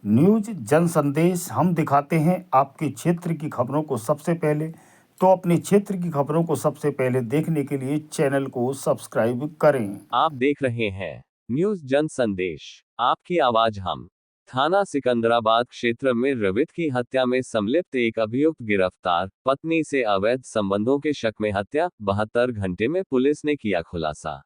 News जन संदेश हम दिखाते हैं आपके क्षेत्र की खबरों को सबसे पहले। तो अपने क्षेत्र की खबरों को सबसे पहले देखने के लिए चैनल को सब्सक्राइब करें। आप देख रहे हैं न्यूज जन संदेश, आपकी आवाज हम। थाना सिकंदराबाद क्षेत्र में रवित की हत्या में संलिप्त एक अभियुक्त गिरफ्तार, पत्नी से अवैध संबंधों के शक में हत्या, 72 घंटे में पुलिस ने किया खुलासा।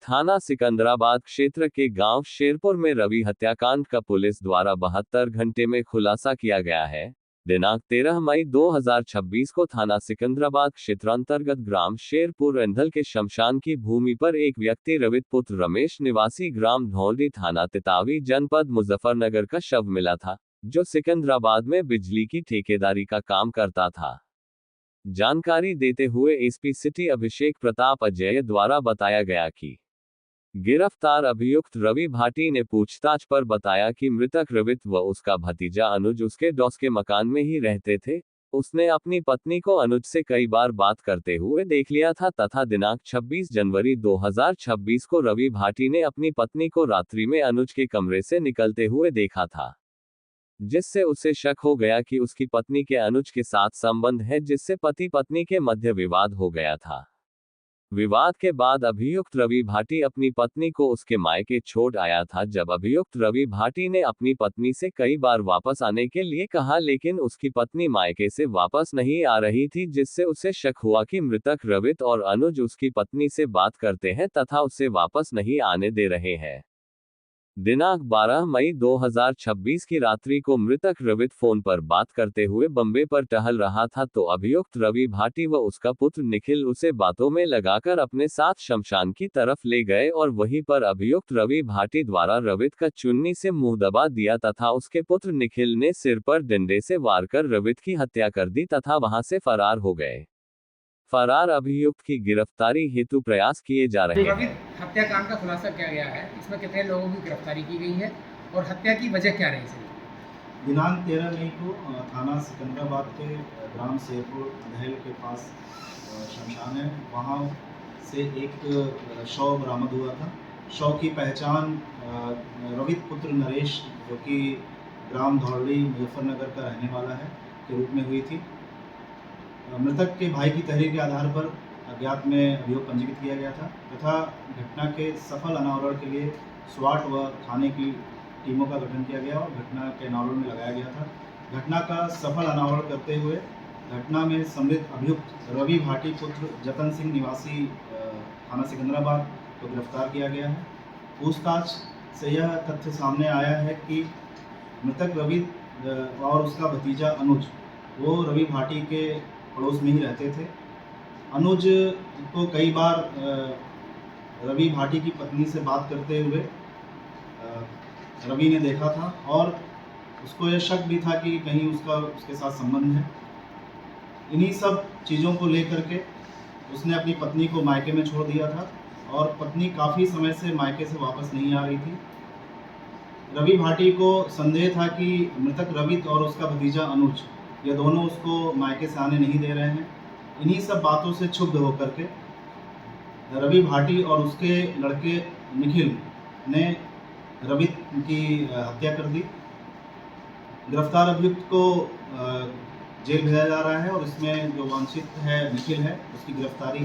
थाना सिकंदराबाद क्षेत्र के गांव शेरपुर में रवि हत्याकांड का पुलिस द्वारा 72 घंटे में खुलासा किया गया है। दिनांक 13 मई 2026 को थाना सिकंदराबाद क्षेत्रांतर्गत ग्राम शेरपुर एंधल के शमशान की भूमि पर एक व्यक्ति रवित पुत्र रमेश निवासी ग्राम धौलडी थाना तितावी जनपद मुजफ्फरनगर का शव मिला था, जो सिकंदराबाद में बिजली की ठेकेदारी का काम करता था। जानकारी देते हुए एसपी सिटी अभिषेक प्रताप अजय द्वारा बताया गया कि गिरफ्तार अभियुक्त रवि भाटी ने पूछताछ पर बताया कि मृतक रवित व उसका भतीजा अनुज उसके डॉस के मकान में ही रहते थे। उसने अपनी पत्नी को अनुज से कई बार बात करते हुए देख लिया था तथा दिनांक 26 जनवरी 2026 को रवि भाटी ने अपनी पत्नी को रात्रि में अनुज के कमरे से निकलते हुए देखा था, जिससे उसे शक हो गया कि उसकी पत्नी के अनुज के साथ संबंध है, जिससे पति पत्नी के मध्य विवाद हो गया था। विवाद के बाद अभियुक्त रवि भाटी अपनी पत्नी को उसके मायके छोड़ आया था। जब अभियुक्त रवि भाटी ने अपनी पत्नी से कई बार वापस आने के लिए कहा, लेकिन उसकी पत्नी मायके से वापस नहीं आ रही थी, जिससे उसे शक हुआ कि मृतक रवित और अनुज उसकी पत्नी से बात करते हैं तथा उसे वापस नहीं आने दे रहे हैं। दिनांक 12 मई 2026 की रात्रि को मृतक रवित फोन पर बात करते हुए बम्बे पर टहल रहा था, तो अभियुक्त रवि भाटी व उसका पुत्र निखिल उसे बातों में लगाकर अपने साथ शमशान की तरफ ले गए और वहीं पर अभियुक्त रवि भाटी द्वारा रवित का चुन्नी से मुंह दबा दिया तथा उसके पुत्र निखिल ने सिर पर डंडे से वार कर रवित की हत्या कर दी तथा वहां से फरार हो गए। फरार अभियुक्त की गिरफ्तारी हेतु प्रयास किए जा रहे हैं। हत्याकांड का खुलासा किया गया है, इसमें कितने लोगों की गिरफ्तारी की गई है और हत्या की वजह क्या रही सर? दिनांक 13 मई को थाना सिकंदराबाद के ग्राम शेरपुर महल के पास शमशान है, वहाँ से एक शव बरामद हुआ था। शव की पहचान रवित पुत्र नरेश, जो कि ग्राम धौलडी मुजफ्फरनगर का रहने वाला है, के रूप में हुई थी। मृतक के भाई की तहरीर के आधार पर अज्ञात में अभियोग पंजीकृत किया गया था तथा घटना के सफल अनावरण के लिए स्वाट व थाने की टीमों का गठन किया गया और घटना के अनावरण में लगाया गया था। घटना का सफल अनावरण करते हुए घटना में सम्मिलित अभियुक्त रवि भाटी पुत्र जतन सिंह निवासी थाना सिकंदराबाद को गिरफ्तार किया गया है। पूछताछ से यह तथ्य सामने आया है कि मृतक रवि और उसका भतीजा अनुज वो रवि भाटी के पड़ोस में ही रहते थे। अनुज को कई बार रवि भाटी की पत्नी से बात करते हुए रवि ने देखा था और उसको यह शक भी था कि कहीं उसके साथ संबंध है। इन्हीं सब चीज़ों को लेकर के उसने अपनी पत्नी को मायके में छोड़ दिया था और पत्नी काफ़ी समय से मायके से वापस नहीं आ रही थी। रवि भाटी को संदेह था कि मृतक रवित और उसका भतीजा अनुज ये दोनों उसको मायके से आने नहीं दे रहे हैं। इन्हीं सब बातों से क्षुब्ध होकर के रवि भाटी और उसके लड़के निखिल ने रवित की हत्या कर दी। गिरफ्तार अभियुक्त को जेल भेजा जा रहा है और इसमें जो वांछित है निखिल है, उसकी गिरफ्तारी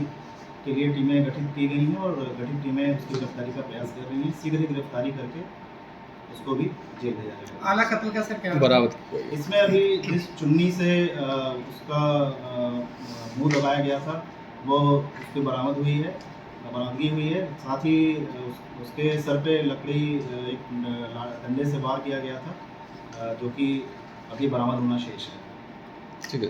के लिए टीमें गठित की गई हैं और गठित टीमें उसकी गिरफ्तारी का प्रयास कर रही हैं। शीघ्र ही गिरफ्तारी करके उसको भी जेल भेजा जाएगा। आला कत्ल का सर क्या बरामद इसमें अभी जिस चुन्नी से उसका मुंह दबाया गया था वो उसकी बरामदगी हुई है। साथ ही उसके सर पे लकड़ी एक डंडे से वार किया गया था, जो कि अभी बरामद होना शेष है। ठीक है।